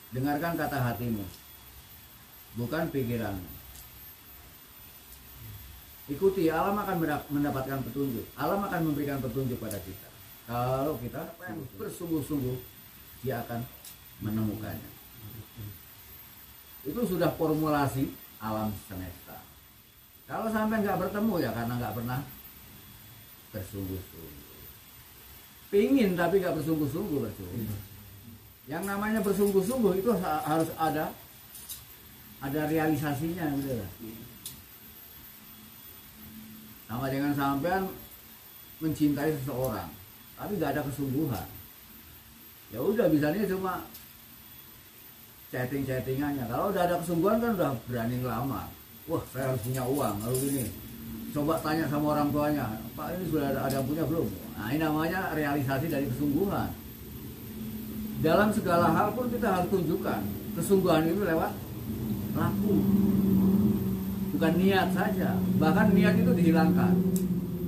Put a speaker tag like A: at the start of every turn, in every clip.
A: Dengarkan kata hatimu, bukan pikiranmu. Ikuti, alam akan mendapatkan petunjuk. Alam akan memberikan petunjuk pada kita. Kalau kita bersungguh-sungguh, dia akan menemukannya. Itu sudah formulasi alam semesta. Kalau sampai nggak bertemu ya karena nggak pernah bersungguh-sungguh. Pingin tapi nggak bersungguh-sungguh percuma. Yang namanya bersungguh-sungguh itu harus ada realisasinya gitu lah. Sama dengan sampean mencintai seseorang, tapi nggak ada kesungguhan. Ya udah bisanya cuma chattingannya. Kalau udah ada kesungguhan kan udah berani ngelamar. Wah saya harus punya uang, lalu ini. Coba tanya sama orang tuanya, Pak ini sudah ada punya belum? Nah ini namanya realisasi dari kesungguhan. Dalam segala hal pun kita harus tunjukkan kesungguhan itu lewat laku. Bukan niat saja, bahkan niat itu dihilangkan.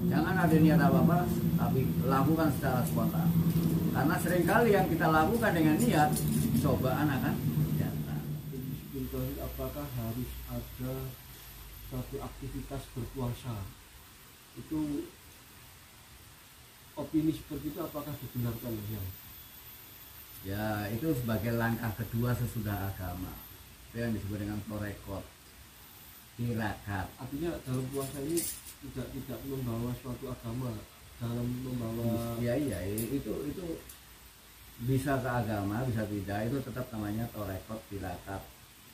A: Jangan ada niat apa-apa, tapi lakukan secara spontan. Karena seringkali yang kita lakukan dengan niat, cobaan akan datang.
B: Apakah harus ada satu aktivitas berpuasa? Itu opini seperti itu apakah dibenarkan ya?
A: Ya itu sebagai langkah kedua sesudah agama. Itu yang disebut dengan torekot. Tirakat.
B: Artinya dalam puasa ini tidak membawa suatu agama dalam membawa
A: iya itu bisa ke agama bisa tidak, itu tetap namanya torekot tirakat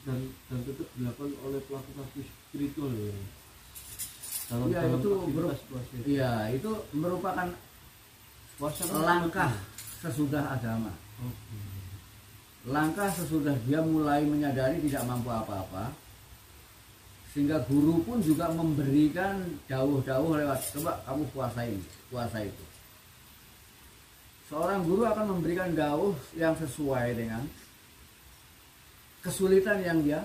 B: dan tetap dilakukan oleh pelaku spiritual ya.
A: Iya itu iya itu merupakan
B: puasa
A: langkah sesudah agama. Langkah sesudah dia mulai menyadari tidak mampu apa-apa, sehingga guru pun juga memberikan dawuh-dawuh lewat coba kamu puasa itu. Seorang guru akan memberikan dawuh yang sesuai dengan kesulitan yang dia.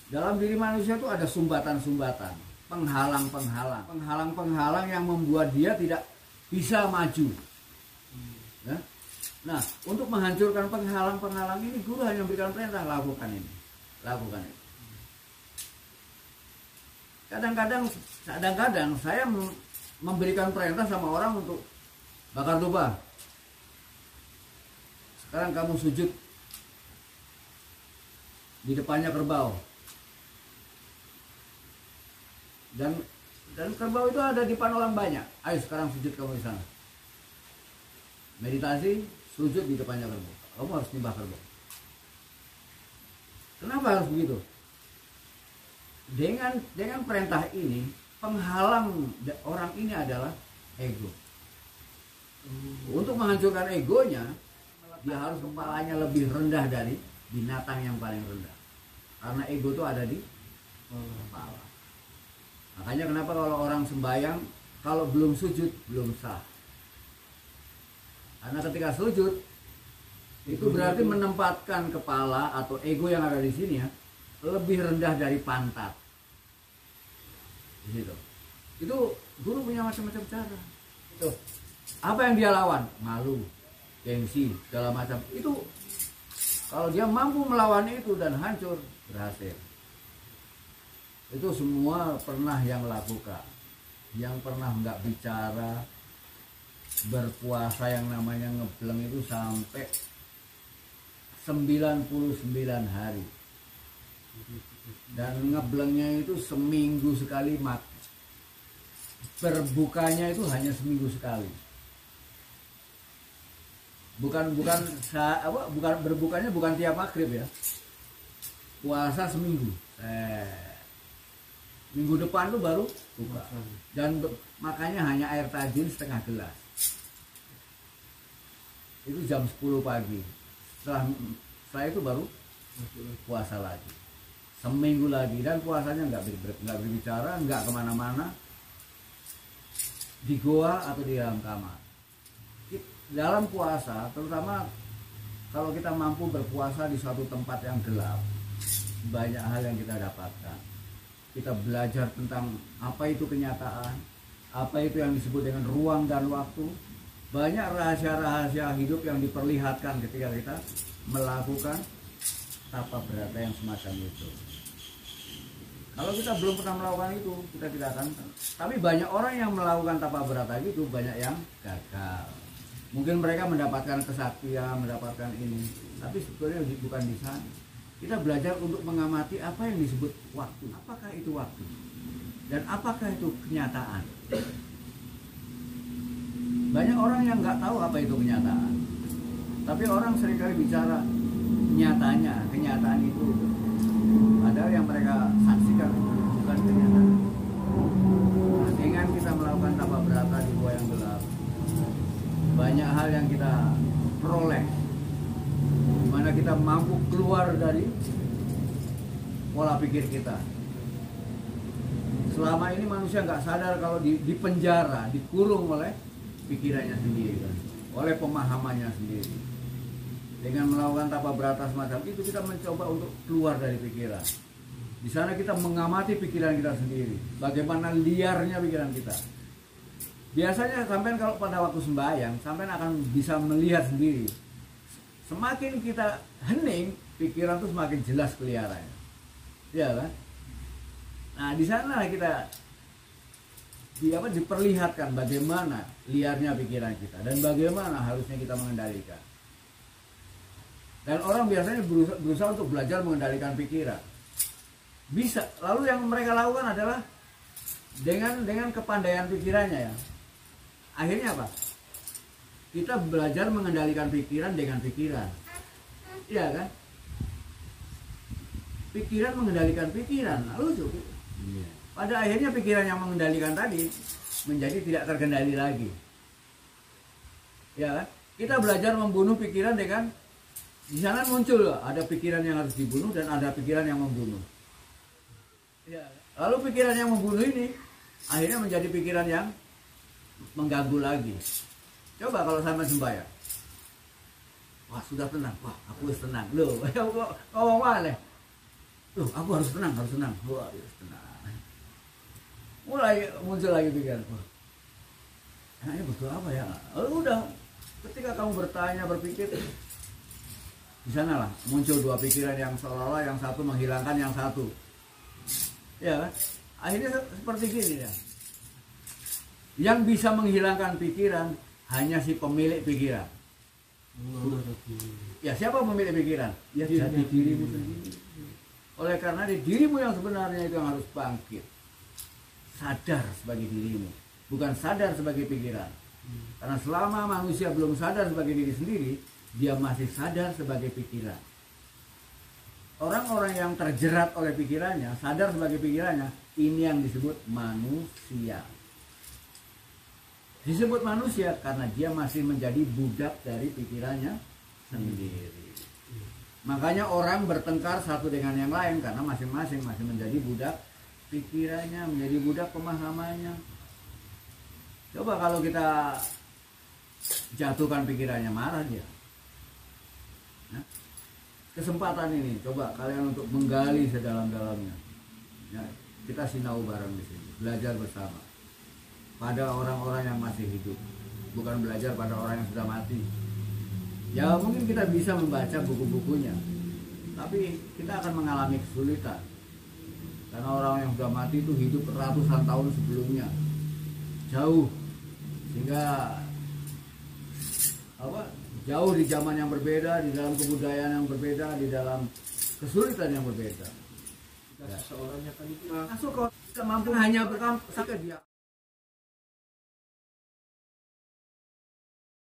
A: Dalam diri manusia itu ada sumbatan-sumbatan, penghalang-penghalang yang membuat dia tidak bisa maju. Ya? Nah, untuk menghancurkan penghalang-penghalang ini guru hanya memberikan perintah, lakukan ini. Kadang-kadang saya memberikan perintah sama orang untuk bakar tuba. Sekarang kamu sujud di depannya kerbau. Dan kerbau itu ada di depan orang banyak. Ayo sekarang sujud kamu di sana. Meditasi, sujud di depannya kerbau. Kamu harus nyembah kerbau. Kenapa harus begitu? Dengan perintah ini, penghalang orang ini adalah ego. Untuk menghancurkan egonya, dia harus kepalanya lebih rendah dari binatang yang paling rendah. Karena ego itu ada di kepala. Makanya kenapa kalau orang sembahyang, kalau belum sujud, belum sah. Karena ketika sujud, itu berarti menempatkan kepala atau ego yang ada di sini ya, lebih rendah dari pantat. Gitu. Itu guru punya macam-macam cara. Itu. Apa yang dia lawan? Malu, gengsi, segala macam. Itu kalau dia mampu melawan itu dan hancur, berhasil. Itu semua pernah yang lakukan. Yang pernah nggak bicara, berpuasa yang namanya ngebleng itu sampai 99 hari. Dan ngeblengnya itu seminggu sekali mati. Berbukanya itu hanya seminggu sekali. Bukan berbukanya bukan tiap maghrib ya. Puasa seminggu. Minggu depan tuh baru buka. Dan makanya hanya air tajin setengah gelas. Itu jam 10 pagi. Setelah itu baru puasa lagi. Seminggu lagi, dan puasanya nggak berbicara, nggak kemana-mana, di goa atau di dalam kamar. Dalam puasa, terutama kalau kita mampu berpuasa di suatu tempat yang gelap, banyak hal yang kita dapatkan. Kita belajar tentang apa itu kenyataan, apa itu yang disebut dengan ruang dan waktu. Banyak rahasia-rahasia hidup yang diperlihatkan ketika kita melakukan tapa berata yang semacam itu. Kalau kita belum pernah melakukan itu, kita tidak akan. Tapi banyak orang yang melakukan tapa berata itu, banyak yang gagal. Mungkin mereka mendapatkan kesaktian, mendapatkan ini, tapi sebetulnya bukan di sana. Kita belajar untuk mengamati apa yang disebut waktu. Apakah itu waktu? Dan apakah itu kenyataan? Banyak orang yang nggak tahu apa itu kenyataan. Tapi orang seringkali bicara nyatanya, kenyataan itu. Padahal yang mereka saksikan bukan kenyataan. Nah, dengan kita melakukan tapa berata di gua yang gelap, banyak hal yang kita peroleh, di mana kita mampu keluar dari pola pikir kita. Selama ini manusia nggak sadar kalau di penjara, dikurung oleh pikirannya sendiri, oleh pemahamannya sendiri. Dengan melakukan tapa berata semacam itu, kita mencoba untuk keluar dari pikiran. Di sana kita mengamati pikiran kita sendiri, bagaimana liarnya pikiran kita. Biasanya sampai kalau pada waktu sembahyang, sampai akan bisa melihat sendiri. Semakin kita hening, pikiran itu semakin jelas kelihatannya. Ya kan? Nah, di sana kita diperlihatkan bagaimana liarnya pikiran kita dan bagaimana harusnya kita mengendalikan. Dan orang biasanya berusaha untuk belajar mengendalikan pikiran. Bisa. Lalu yang mereka lakukan adalah dengan kepandaian pikirannya ya. Akhirnya apa? Kita belajar mengendalikan pikiran dengan pikiran. Iya kan? Pikiran mengendalikan pikiran. Lalu pada akhirnya pikiran yang mengendalikan tadi menjadi tidak terkendali lagi. Ya kan? Kita belajar membunuh pikiran dengan di sana muncul ada pikiran yang harus dibunuh dan ada pikiran yang membunuh. Ya. Lalu pikiran yang membunuh ini akhirnya menjadi pikiran yang mengganggu lagi. Coba kalau sama sembahyang. Wah, sudah tenang. Wah, aku harus tenang. Loh, ngomong mana? Loh, aku harus tenang, harus tenang. Wah, harus tenang. Mulai muncul lagi pikiran. Wah, enaknya betul apa ya? Udah, ketika kamu bertanya, berpikir, di sanalah muncul dua pikiran yang seolah-olah yang satu menghilangkan yang satu. Ya kan? Akhirnya seperti gini ya. Yang bisa menghilangkan pikiran hanya si pemilik pikiran. Ya, siapa pemilik pikiran? Ya jadi dirimu sendiri. Oleh karena di dirimu yang sebenarnya itu yang harus bangkit. Sadar sebagai dirimu, bukan sadar sebagai pikiran. Karena selama manusia belum sadar sebagai diri sendiri, dia masih sadar sebagai pikiran. Orang-orang yang terjerat oleh pikirannya, sadar sebagai pikirannya, ini yang disebut manusia. Disebut manusia karena dia masih menjadi budak dari pikirannya sendiri. Makanya orang bertengkar satu dengan yang lain karena masing-masing masih menjadi budak pikirannya, menjadi budak pemahamannya. Coba kalau kita jatuhkan pikirannya, marah dia. Nah, kesempatan ini coba kalian untuk menggali sedalam-dalamnya. Ya, kita sinau bareng di sini, belajar bersama pada orang-orang yang masih hidup, bukan belajar pada orang yang sudah mati. Ya mungkin kita bisa membaca buku-bukunya, tapi kita akan mengalami kesulitan karena orang yang sudah mati itu hidup ratusan tahun sebelumnya, jauh, sehingga jauh di zaman yang berbeda, di dalam kebudayaan yang berbeda, di dalam kesulitan yang berbeda.
B: Seorangnya kan itu
A: masuk kok, kita mampu hanya berkamp, dia